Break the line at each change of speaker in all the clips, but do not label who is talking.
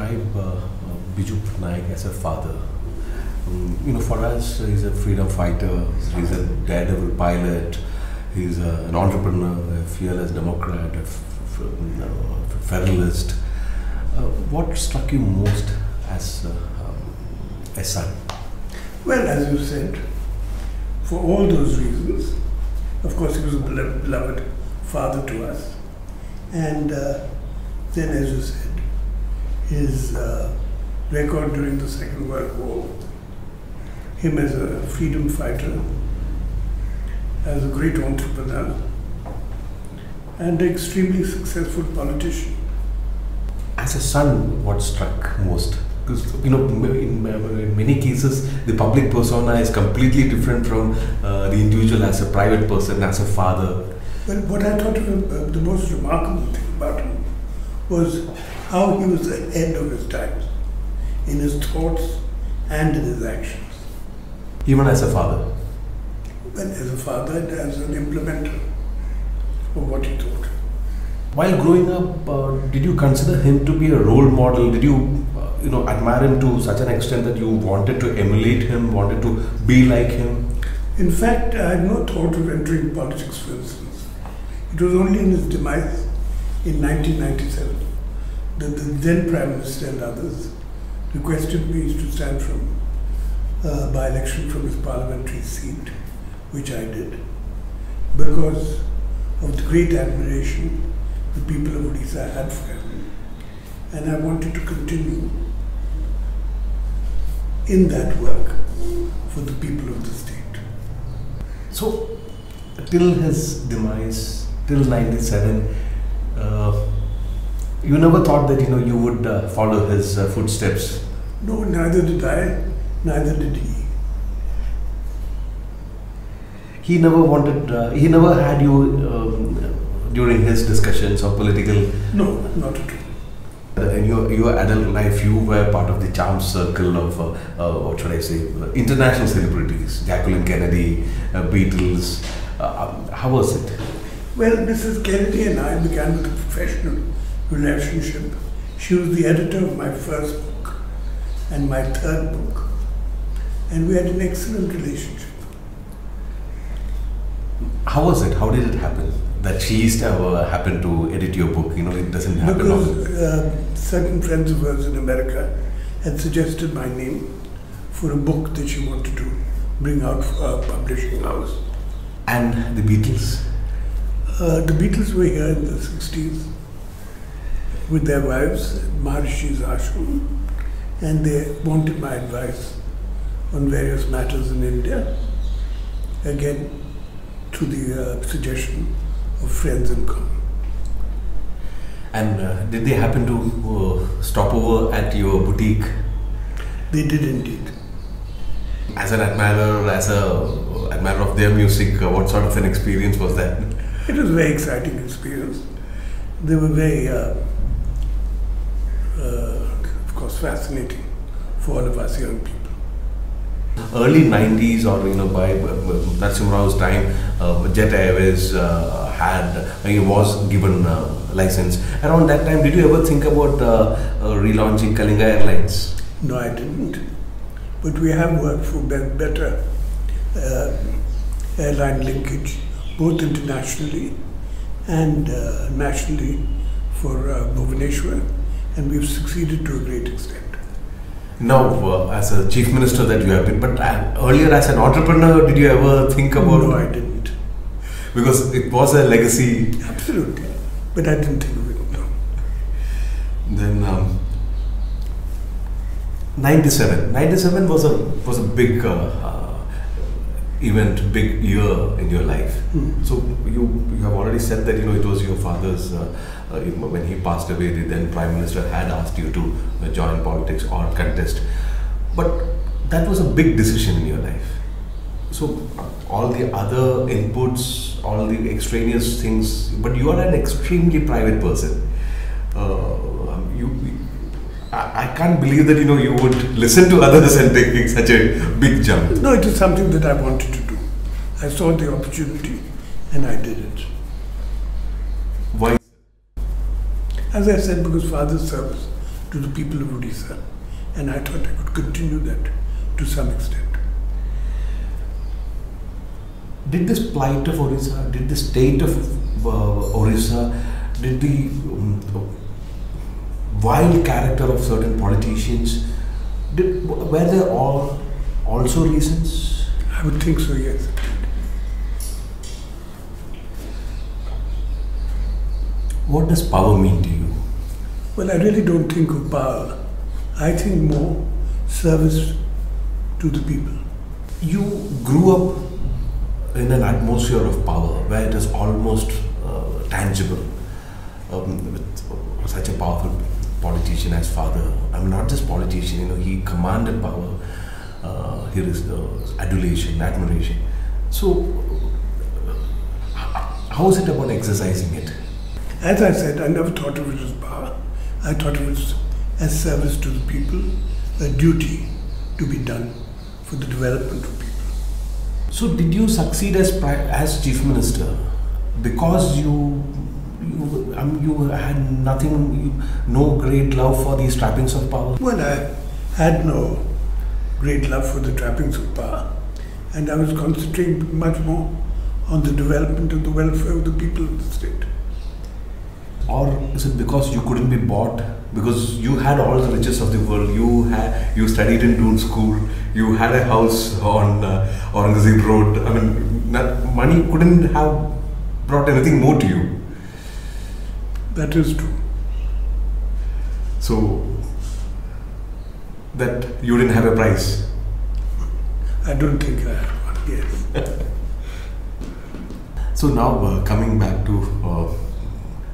describe Naveen Patnaik as a father? For us, he's a freedom fighter, he's a daredevil pilot, he's an entrepreneur, a fearless democrat, a federalist. What struck you most as a son?
Well, as you said, for all those reasons, of course he was a beloved father to us. And then, as you said, his record during the Second World War, him as a freedom fighter, as a great entrepreneur, and an extremely successful politician.
As a son, what struck most? Because in many cases, the public persona is completely different from the individual as a private person, as a father.
Well, what I thought of the most remarkable thing about him was how he was ahead of his times in his thoughts and in his actions.
Even as a father?
Well, as a father and as an implementer of what he thought.
While growing up, did you consider him to be a role model? Did you, admire him to such an extent that you wanted to emulate him, wanted to be like him?
In fact, I had no thought of entering politics, for instance. It was only in his demise in 1997 that the then Prime Minister and others requested me to stand from by-election from his parliamentary seat, which I did, because of the great admiration the people of Odisha had for him. And I wanted to continue in that work for the people of the state.
So, till his demise, till 97, you never thought that you would follow his footsteps?
No, neither did I, neither did he.
He never wanted, he never had you during his discussions or political...
No, not at all.
In your adult life, you were part of the charm circle of, what should I say, international celebrities, Jacqueline Kennedy, Beatles. How was it?
Well, Mrs. Kennedy and I began with a professional relationship. She was the editor of my first book and my third book. And we had an excellent relationship.
How was it? How did it happen? That she used to happen to edit your book, it doesn't happen.
Because certain friends of hers in America had suggested my name for a book that she wanted to bring out for our publishing house.
And the Beatles?
The Beatles were here in the 60s with their wives, Maharishi's ashram, and they wanted my advice on various matters in India, again through the suggestion of friends in common.
And did they happen to stop over at your boutique?
They did indeed.
As an admirer, admirer of their music, what sort of an experience was that?
It was a very exciting experience. They were very, of course, fascinating for all of us young people.
Early 90s or by Narasimha Rao's time, Jet Airways was given license. Around that time, did you ever think about relaunching Kalinga Airlines?
No, I didn't. But we have worked for better airline linkage, both internationally and nationally for Bhubaneswar, and we've succeeded to a great extent.
Now, as a chief minister that you have been, but earlier as an entrepreneur, did you ever think about...
No, I didn't.
Because it was a legacy.
Absolutely. But I didn't think of it, no.
Then, 97. 97 was a big event, big year in your life. So you have already said that it was your father's, when he passed away, the then Prime Minister had asked you to join politics or contest. But that was a big decision in your life. So all the other inputs, all the extraneous things, but you are an extremely private person. I can't believe that you would listen to others and taking such a big jump.
No, it is something that I wanted to do. I saw the opportunity and I did it.
Why?
As I said, because father's service to the people of Odisha, and I thought I could continue that to some extent.
Did this plight of Odisha, did the state of Odisha, did the wild character of certain politicians, were there all also reasons?
I would think so, yes.
What does power mean to you?
Well, I really don't think of power. I think more service to the people.
You grew up in an atmosphere of power where it is almost tangible, with such a powerful politician as father. I mean, not just politician, he commanded power. Here is adulation, admiration. So, how is it about exercising it?
As I said, I never thought of it as power. I thought of it as service to the people, a duty to be done for the development of people.
So, did you succeed as chief minister because you had no great love for these trappings of power?
Well, I had no great love for the trappings of power, and I was concentrating much more on the development and the welfare of the people of the state.
Or is it because you couldn't be bought? Because you had all the riches of the world. You studied in Doon School. You had a house on Aurangzeb Road. I mean, money couldn't have brought anything more to you.
That is true.
So that you didn't have a price.
I don't think I had one. Yes.
So now coming back to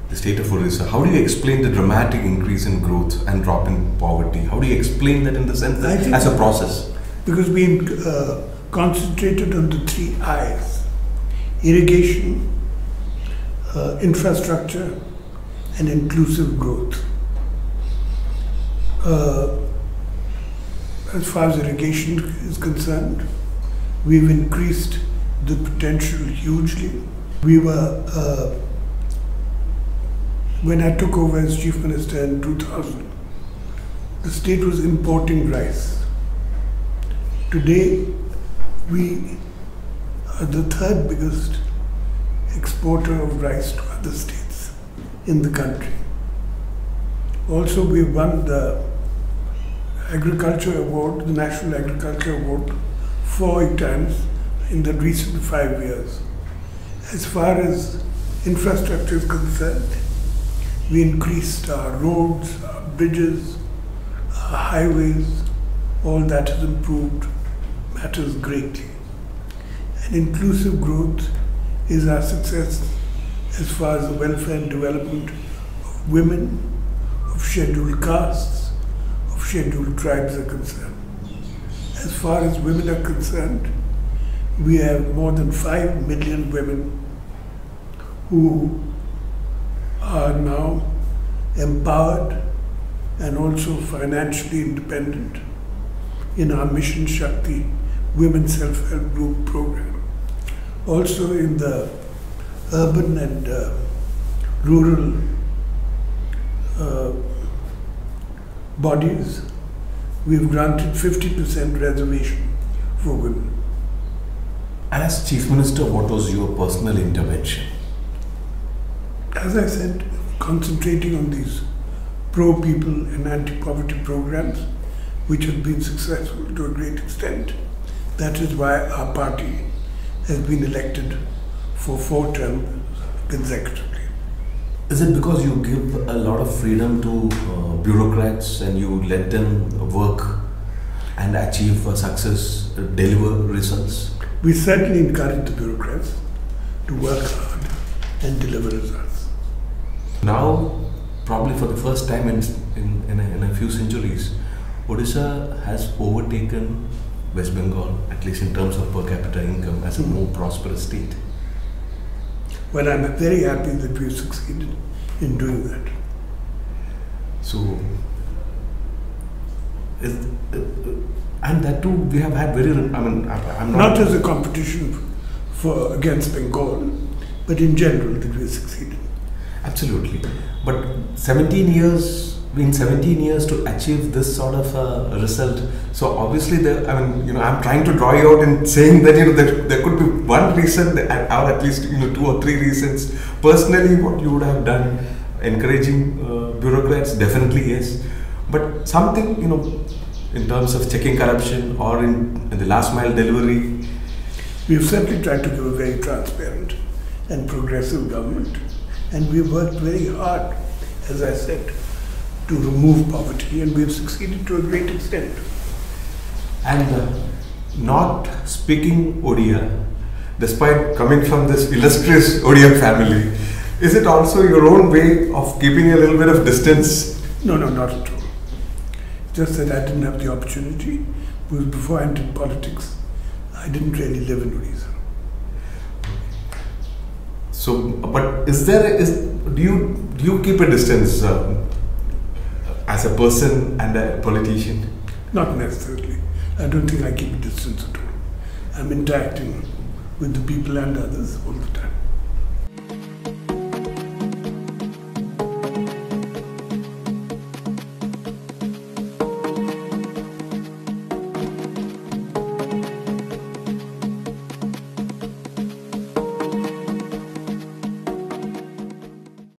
the state of Odisha, how do you explain the dramatic increase in growth and drop in poverty? How do you explain that in the sense that as a process?
Because we concentrated on the 3 I's: irrigation, infrastructure, and inclusive growth. As far as irrigation is concerned, we've increased the potential hugely. We were when I took over as Chief Minister in 2000, the state was importing rice. Today, we are the 3rd biggest exporter of rice to other states in the country. Also, we won the Agriculture Award, the National Agriculture Award, 4 times in the recent 5 years. As far as infrastructure is concerned, we increased our roads, our bridges, our highways. All that has improved matters greatly. And inclusive growth is our success as far as the welfare and development of women, of scheduled castes, of scheduled tribes are concerned. As far as women are concerned, we have more than 5 million women who are now empowered and also financially independent in our Mission Shakti Women Self-Help Group program. Also in the urban and rural bodies, we've granted 50% reservation for women.
As Chief Minister, what was your personal intervention?
As I said, concentrating on these pro-people and anti-poverty programs, which have been successful to a great extent. That is why our party has been elected for 4 terms consecutively.
Is it because you give a lot of freedom to bureaucrats and you let them work and achieve success, deliver results?
We certainly encourage the bureaucrats to work hard and deliver results.
Now, probably for the first time in a few centuries, Odisha has overtaken West Bengal, at least in terms of per capita income, as a more prosperous state.
Well, I'm very happy that we've succeeded in doing that.
So, and that too, we have had very, I'm
not as a competition against Bengal, but in general that we've succeeded.
Absolutely. But 17 years in 17 years to achieve this sort of result. So obviously, I'm trying to draw you out in saying that there could be one reason, or at least 2 or 3 reasons. Personally, what you would have done, encouraging bureaucrats, definitely yes. But something in terms of checking corruption or in the last mile delivery.
We've certainly tried to give a very transparent and progressive government, and we've worked very hard, as I said, to remove poverty, and we've succeeded to a great extent.
And not speaking Odia, despite coming from this illustrious Odia family, is it also your own way of keeping a little bit of distance?
No, not at all. Just that I didn't have the opportunity, because before I entered politics, I didn't really live in Odisha.
So, but do you keep a distance as a person and a politician?
Not necessarily. I don't think I keep a distance at all. I'm interacting with the people and others all the time.